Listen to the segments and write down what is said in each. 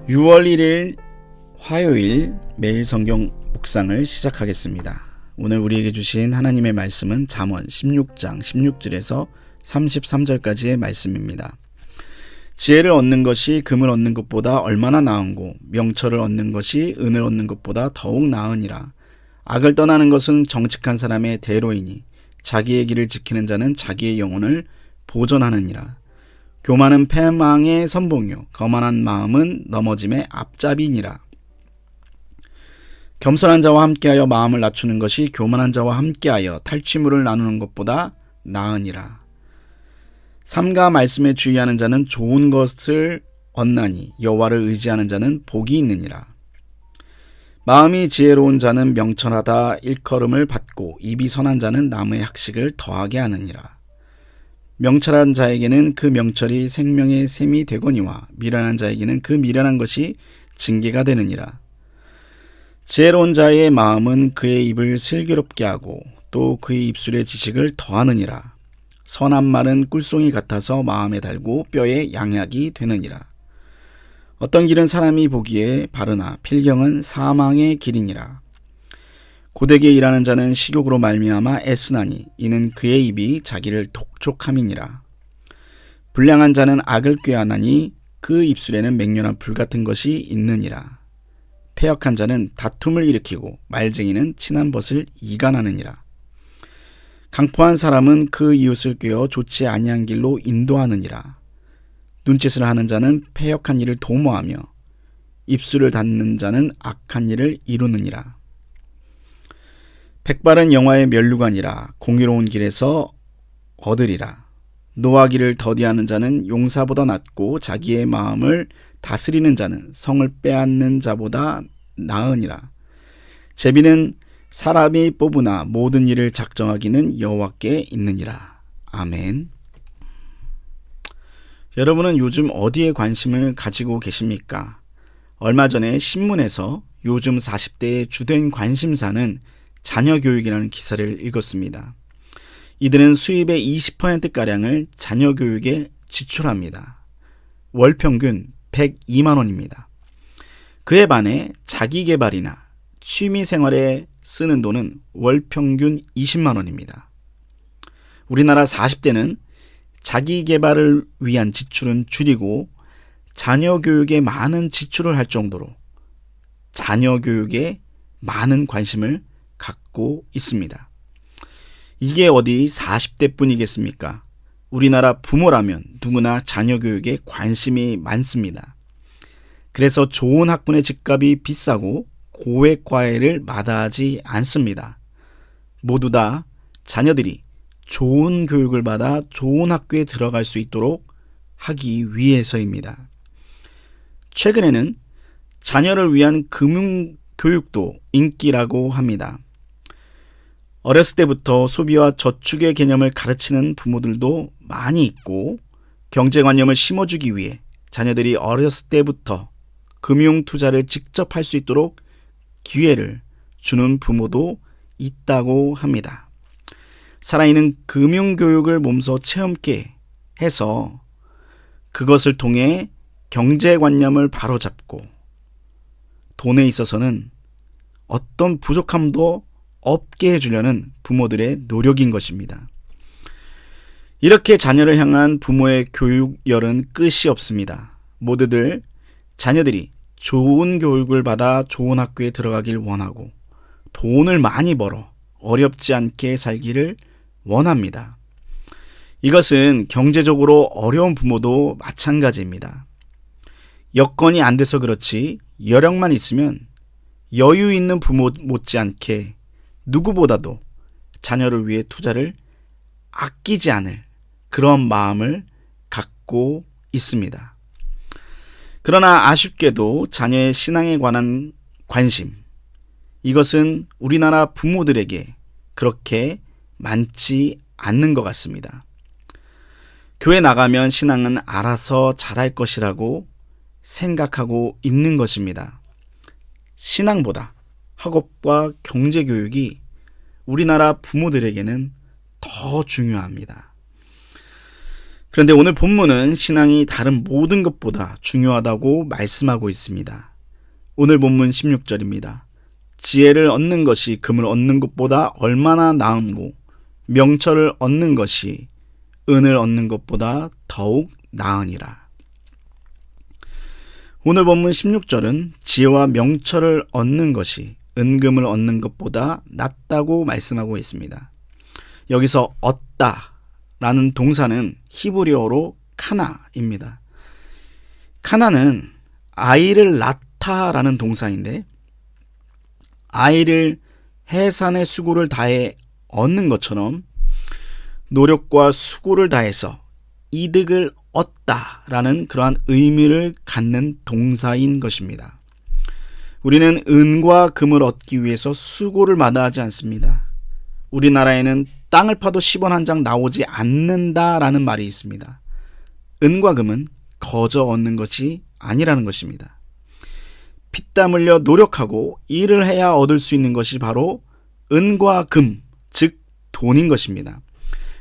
6월 1일 화요일 매일 성경 묵상을 시작하겠습니다. 오늘 우리에게 주신 하나님의 말씀은 잠언 16장 16절에서 33절까지의 말씀입니다. 지혜를 얻는 것이 금을 얻는 것보다 얼마나 나은고 명철을 얻는 것이 은을 얻는 것보다 더욱 나으니라. 악을 떠나는 것은 정직한 사람의 대로이니 자기의 길을 지키는 자는 자기의 영혼을 보존하느니라. 교만은 패망의 선봉이요 거만한 마음은 넘어짐의 앞잡이니라. 겸손한 자와 함께하여 마음을 낮추는 것이 교만한 자와 함께하여 탈취물을 나누는 것보다 나으니라. 삼가 말씀에 주의하는 자는 좋은 것을 얻나니 여호와를 의지하는 자는 복이 있느니라. 마음이 지혜로운 자는 명철하다 일컬음을 받고 입이 선한 자는 남의 학식을 더하게 하느니라. 명철한 자에게는 그 명철이 생명의 샘이 되거니와 미련한 자에게는 그 미련한 것이 징계가 되느니라. 지혜로운 자의 마음은 그의 입을 슬기롭게 하고 또 그의 입술의 지식을 더하느니라. 선한 말은 꿀송이 같아서 마음에 달고 뼈에 양약이 되느니라. 어떤 길은 사람이 보기에 바르나 필경은 사망의 길이니라. 고되게 일하는 자는 식욕으로 말미암아 애쓰나니 이는 그의 입이 자기를 독촉함이니라. 불량한 자는 악을 꾀하나니 그 입술에는 맹렬한 불 같은 것이 있느니라. 패역한 자는 다툼을 일으키고 말쟁이는 친한 벗을 이간하느니라. 강포한 사람은 그 이웃을 꾀어 좋지 아니한 길로 인도하느니라. 눈짓을 하는 자는 패역한 일을 도모하며 입술을 닫는 자는 악한 일을 이루느니라. 백발은 영화의 면류관이라 공의로운 길에서 얻으리라. 노하기를 더디하는 자는 용사보다 낫고 자기의 마음을 다스리는 자는 성을 빼앗는 자보다 나으니라. 제비는 사람이 뽑으나 모든 일을 작정하기는 여호와께 있느니라. 아멘. 여러분은 요즘 어디에 관심을 가지고 계십니까? 얼마 전에 신문에서 요즘 40대의 주된 관심사는 자녀 교육이라는 기사를 읽었습니다. 이들은 수입의 20%가량을 자녀 교육에 지출합니다. 월 평균 102만 원입니다. 그에 반해 자기개발이나 취미생활에 쓰는 돈은 월 평균 20만 원입니다. 우리나라 40대는 자기개발을 위한 지출은 줄이고 자녀 교육에 많은 지출을 할 정도로 자녀 교육에 많은 관심을 갖고 있습니다. 이게 어디 40대 뿐이겠습니까? 우리나라 부모라면 누구나 자녀 교육에 관심이 많습니다. 그래서 좋은 학군의 집값이 비싸고 고액 과외를 마다하지 않습니다. 모두 다 자녀들이 좋은 교육을 받아 좋은 학교에 들어갈 수 있도록 하기 위해서입니다. 최근에는 자녀를 위한 금융교육도 인기라고 합니다. 어렸을 때부터 소비와 저축의 개념을 가르치는 부모들도 많이 있고 경제관념을 심어주기 위해 자녀들이 어렸을 때부터 금융투자를 직접 할 수 있도록 기회를 주는 부모도 있다고 합니다. 살아있는 금융교육을 몸소 체험케 해서 그것을 통해 경제관념을 바로잡고 돈에 있어서는 어떤 부족함도 없게 해주려는 부모들의 노력인 것입니다. 이렇게 자녀를 향한 부모의 교육열은 끝이 없습니다. 모두들 자녀들이 좋은 교육을 받아 좋은 학교에 들어가길 원하고 돈을 많이 벌어 어렵지 않게 살기를 원합니다. 이것은 경제적으로 어려운 부모도 마찬가지입니다. 여건이 안 돼서 그렇지 여력만 있으면 여유 있는 부모 못지않게 누구보다도 자녀를 위해 투자를 아끼지 않을 그런 마음을 갖고 있습니다. 그러나 아쉽게도 자녀의 신앙에 관한 관심, 이것은 우리나라 부모들에게 그렇게 많지 않는 것 같습니다. 교회 나가면 신앙은 알아서 잘할 것이라고 생각하고 있는 것입니다. 신앙보다 학업과 경제교육이 우리나라 부모들에게는 더 중요합니다. 그런데 오늘 본문은 신앙이 다른 모든 것보다 중요하다고 말씀하고 있습니다. 오늘 본문 16절입니다. 지혜를 얻는 것이 금을 얻는 것보다 얼마나 나은고 명철을 얻는 것이 은을 얻는 것보다 더욱 나으니라. 오늘 본문 16절은 지혜와 명철을 얻는 것이 은금을 얻는 것보다 낫다고 말씀하고 있습니다. 여기서 얻다라는 동사는 히브리어로 카나입니다. 카나는 아이를 낳다라는 동사인데 아이를 해산의 수고를 다해 얻는 것처럼 노력과 수고를 다해서 이득을 얻다라는 그러한 의미를 갖는 동사인 것입니다. 우리는 은과 금을 얻기 위해서 수고를 마다하지 않습니다. 우리나라에는 땅을 파도 10원 한 장 나오지 않는다라는 말이 있습니다. 은과 금은 거저 얻는 것이 아니라는 것입니다. 피땀 흘려 노력하고 일을 해야 얻을 수 있는 것이 바로 은과 금, 즉 돈인 것입니다.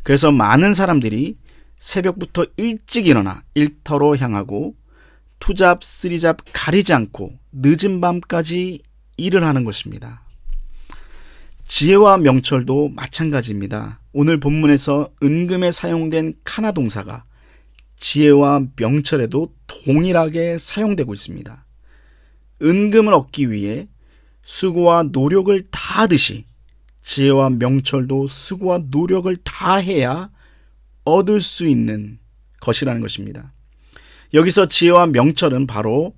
그래서 많은 사람들이 새벽부터 일찍 일어나 일터로 향하고 투잡, 쓰리잡 가리지 않고 늦은 밤까지 일을 하는 것입니다. 지혜와 명철도 마찬가지입니다. 오늘 본문에서 은금에 사용된 카나 동사가 지혜와 명철에도 동일하게 사용되고 있습니다. 은금을 얻기 위해 수고와 노력을 다하듯이 지혜와 명철도 수고와 노력을 다해야 얻을 수 있는 것이라는 것입니다. 여기서 지혜와 명철은 바로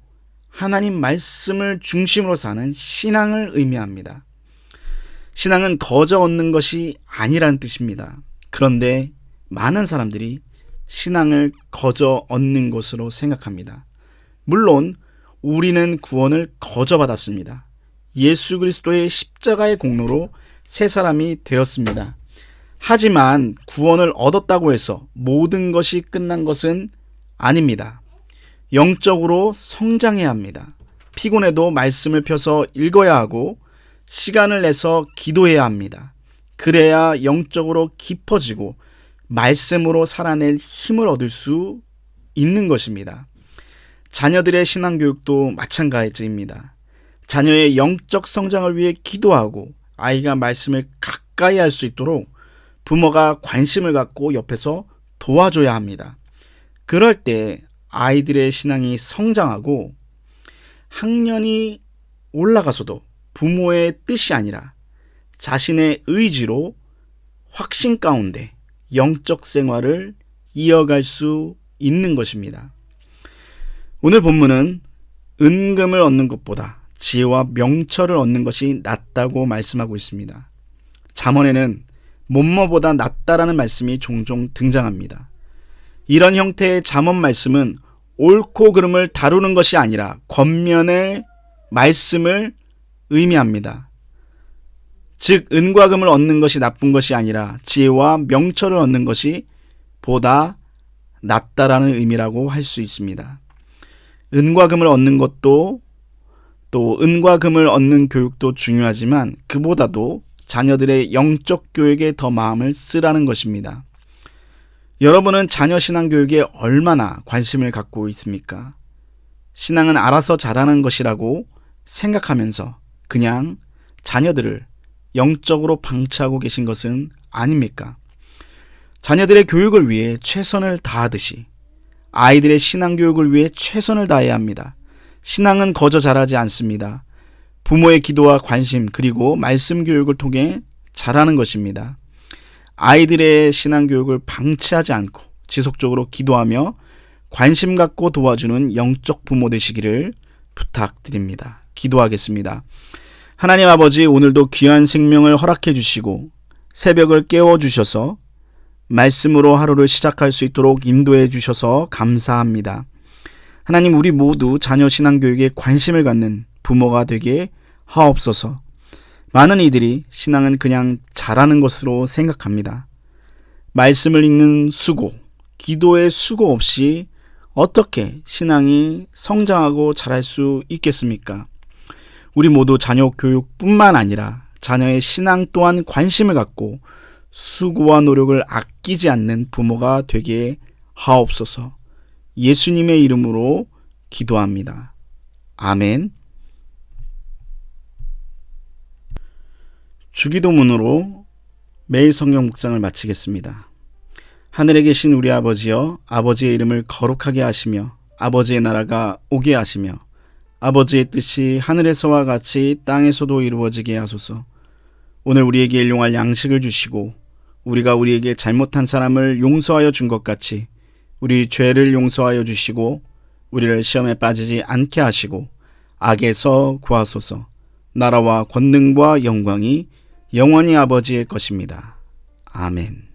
하나님 말씀을 중심으로 사는 신앙을 의미합니다. 신앙은 거저 얻는 것이 아니라는 뜻입니다. 그런데 많은 사람들이 신앙을 거저 얻는 것으로 생각합니다. 물론 우리는 구원을 거저 받았습니다. 예수 그리스도의 십자가의 공로로 새 사람이 되었습니다. 하지만 구원을 얻었다고 해서 모든 것이 끝난 것은 아닙니다. 영적으로 성장해야 합니다. 피곤해도 말씀을 펴서 읽어야 하고 시간을 내서 기도해야 합니다. 그래야 영적으로 깊어지고 말씀으로 살아낼 힘을 얻을 수 있는 것입니다. 자녀들의 신앙교육도 마찬가지입니다. 자녀의 영적 성장을 위해 기도하고 아이가 말씀을 가까이 할 수 있도록 부모가 관심을 갖고 옆에서 도와줘야 합니다. 그럴 때 아이들의 신앙이 성장하고 학년이 올라가서도 부모의 뜻이 아니라 자신의 의지로 확신 가운데 영적 생활을 이어갈 수 있는 것입니다. 오늘 본문은 은금을 얻는 것보다 지혜와 명철을 얻는 것이 낫다고 말씀하고 있습니다. 잠언에는 뭐뭐보다 낫다라는 말씀이 종종 등장합니다. 이런 형태의 잠언 말씀은 옳고 그름을 다루는 것이 아니라 권면의 말씀을 의미합니다. 즉 은과 금을 얻는 것이 나쁜 것이 아니라 지혜와 명철을 얻는 것이 보다 낫다라는 의미라고 할 수 있습니다. 은과 금을 얻는 것도 또 은과 금을 얻는 교육도 중요하지만 그보다도 자녀들의 영적 교육에 더 마음을 쓰라는 것입니다. 여러분은 자녀 신앙 교육에 얼마나 관심을 갖고 있습니까? 신앙은 알아서 자라는 것이라고 생각하면서 그냥 자녀들을 영적으로 방치하고 계신 것은 아닙니까? 자녀들의 교육을 위해 최선을 다하듯이 아이들의 신앙 교육을 위해 최선을 다해야 합니다. 신앙은 거저 자라지 않습니다. 부모의 기도와 관심 그리고 말씀 교육을 통해 자라는 것입니다. 아이들의 신앙 교육을 방치하지 않고 지속적으로 기도하며 관심 갖고 도와주는 영적 부모 되시기를 부탁드립니다. 기도하겠습니다. 하나님 아버지, 오늘도 귀한 생명을 허락해 주시고 새벽을 깨워 주셔서 말씀으로 하루를 시작할 수 있도록 인도해 주셔서 감사합니다. 하나님, 우리 모두 자녀 신앙 교육에 관심을 갖는 부모가 되게 하옵소서. 많은 이들이 신앙은 그냥 잘하는 것으로 생각합니다. 말씀을 읽는 수고, 기도의 수고 없이 어떻게 신앙이 성장하고 자랄 수 있겠습니까? 우리 모두 자녀 교육뿐만 아니라 자녀의 신앙 또한 관심을 갖고 수고와 노력을 아끼지 않는 부모가 되게 하옵소서. 예수님의 이름으로 기도합니다. 아멘. 주기도문으로 매일 성경 묵상을 마치겠습니다. 하늘에 계신 우리 아버지여, 아버지의 이름을 거룩하게 하시며 아버지의 나라가 오게 하시며 아버지의 뜻이 하늘에서와 같이 땅에서도 이루어지게 하소서. 오늘 우리에게 일용할 양식을 주시고 우리가 우리에게 잘못한 사람을 용서하여 준 것 같이 우리 죄를 용서하여 주시고 우리를 시험에 빠지지 않게 하시고 악에서 구하소서. 나라와 권능과 영광이 영원히 아버지의 것입니다. 아멘.